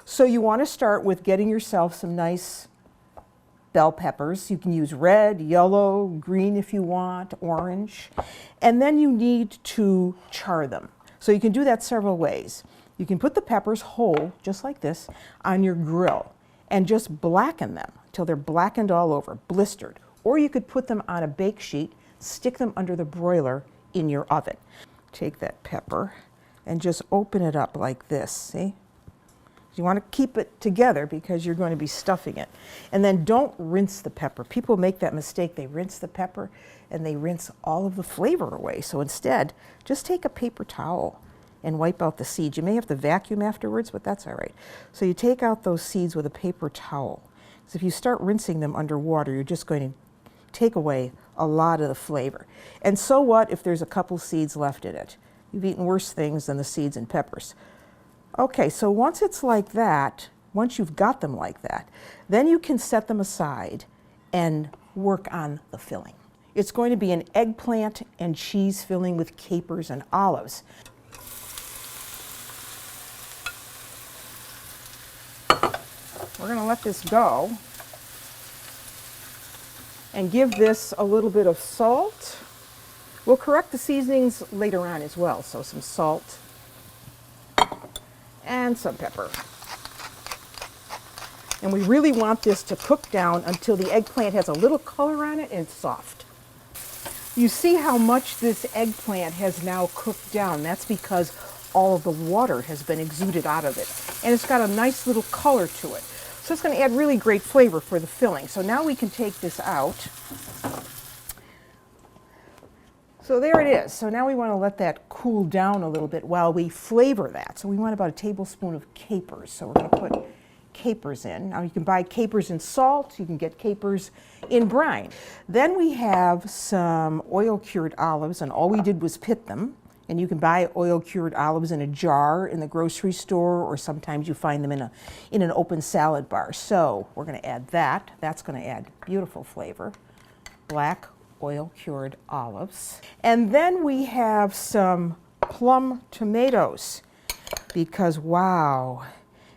So you want to start with getting yourself some nice bell peppers. You can use red, yellow, green if you want, orange. And then you need to char them. So you can do that several ways. You can put the peppers whole, just like this, on your grill and just blacken them till they're blackened all over, blistered. Or you could put them on a bake sheet, stick them under the broiler in your oven. Take that pepper and just open it up like this, see? You want to keep it together because you're going to be stuffing it. And then don't rinse the pepper. People make that mistake. They rinse the pepper and they rinse all of the flavor away. So instead, just take a paper towel and wipe out the seeds. You may have to vacuum afterwards, but that's all right. So you take out those seeds with a paper towel. So if you start rinsing them underwater, you're just going to take away a lot of the flavor. And so what if there's a couple seeds left in it? You've eaten worse things than the seeds and peppers. Okay, so once it's like that, once you've got them like that, then you can set them aside and work on the filling. It's going to be an eggplant and cheese filling with capers and olives. We're going to let this go and give this a little bit of salt. We'll correct the seasonings later on as well, so some salt and some pepper. And we really want this to cook down until the eggplant has a little color on it and it's soft. You see how much this eggplant has now cooked down. That's because all of the water has been exuded out of it. And it's got a nice little color to it. So it's going to add really great flavor for the filling. So now we can take this out. So there it is. So now we want to let that cool down a little bit while we flavor that. So we want about a tablespoon of capers. So we're going to put capers in. Now you can buy capers in salt. You can get capers in brine. Then we have some oil-cured olives, and all we did was pit them. And you can buy oil-cured olives in a jar in the grocery store, or sometimes you find them in an open salad bar. So we're going to add that. That's going to add beautiful flavor. Black oil-cured olives. And then we have some plum tomatoes, because wow,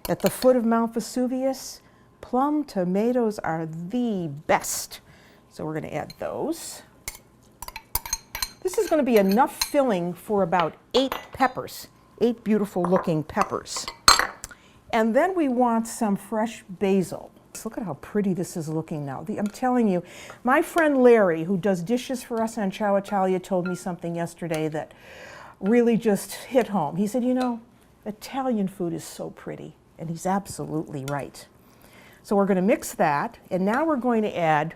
at the foot of Mount Vesuvius, plum tomatoes are the best. So we're going to add those. This is going to be enough filling for about 8 peppers, 8 beautiful looking peppers. And then we want some fresh basil. Look at how pretty this is looking now. I'm telling you, my friend Larry, who does dishes for us on Ciao Italia, told me something yesterday that really just hit home. He said, you know, Italian food is so pretty, and he's absolutely right. So we're going to mix that, and now we're going to add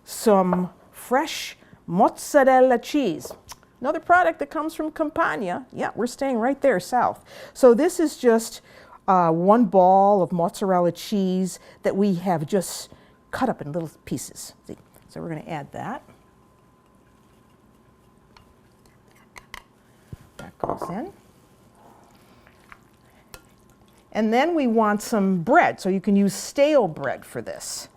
some fresh mozzarella cheese. Another product that comes from Campania. Yeah, we're staying right there south. So this is just 1 ball of mozzarella cheese that we have just cut up in little pieces. See? So we're going to add that. That goes in. And then we want some bread. So you can use stale bread for this.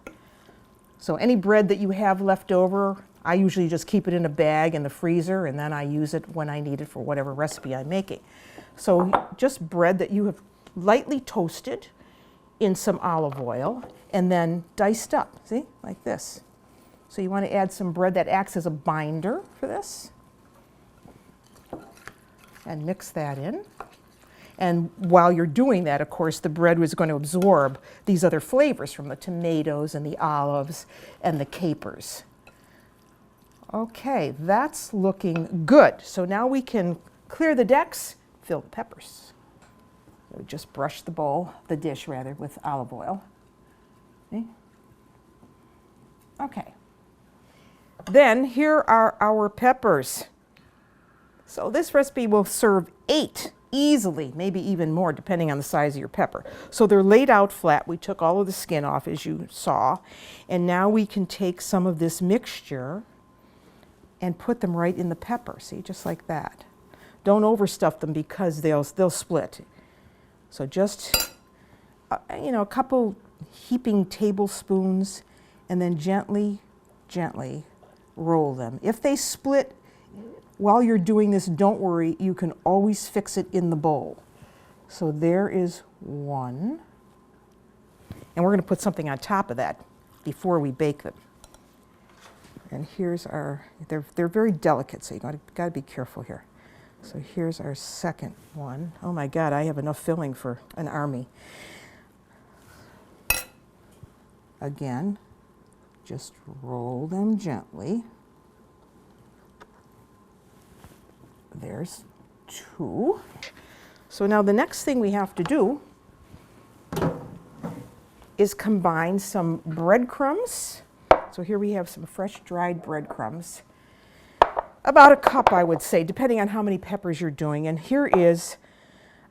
So any bread that you have left over, I usually just keep it in a bag in the freezer, and then I use it when I need it for whatever recipe I'm making. So just bread that you have lightly toasted in some olive oil and then diced up, see, like this. So you want to add some bread that acts as a binder for this and mix that in. And while you're doing that, of course, the bread was going to absorb these other flavors from the tomatoes and the olives and the capers. Okay, that's looking good. So now we can clear the decks, fill the peppers. So just brush the dish rather, with olive oil. See? Okay. Then here are our peppers. So this recipe will serve 8 easily, maybe even more, depending on the size of your pepper. So they're laid out flat. We took all of the skin off, as you saw. And now we can take some of this mixture and put them right in the pepper, see, just like that. Don't overstuff them because they'll split. So just, you know, a couple heaping tablespoons, and then gently, gently roll them. If they split while you're doing this, don't worry, you can always fix it in the bowl. So there is one. And we're going to put something on top of that before we bake them. And here's our, they're very delicate, so you got to be careful here. So here's our second one. Oh my God, I have enough filling for an army. Again, just roll them gently. There's two. So now the next thing we have to do is combine some breadcrumbs. So here we have some fresh dried breadcrumbs. About a cup, I would say, depending on how many peppers you're doing. And here is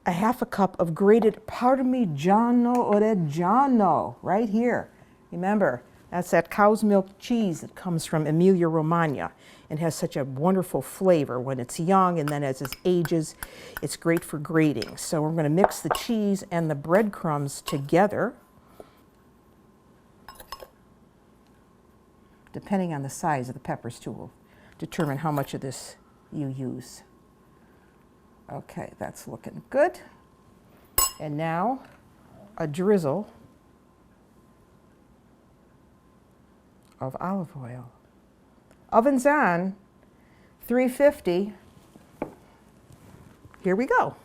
a half a cup of grated Parmigiano-Reggiano right here. Remember, that's that cow's milk cheese that comes from Emilia-Romagna and has such a wonderful flavor when it's young, and then as it ages, it's great for grating. So we're going to mix the cheese and the breadcrumbs together. Depending on the size of the peppers too will determine how much of this you use. Okay, that's looking good. And now a drizzle of olive oil. Oven's on, 350. Here we go.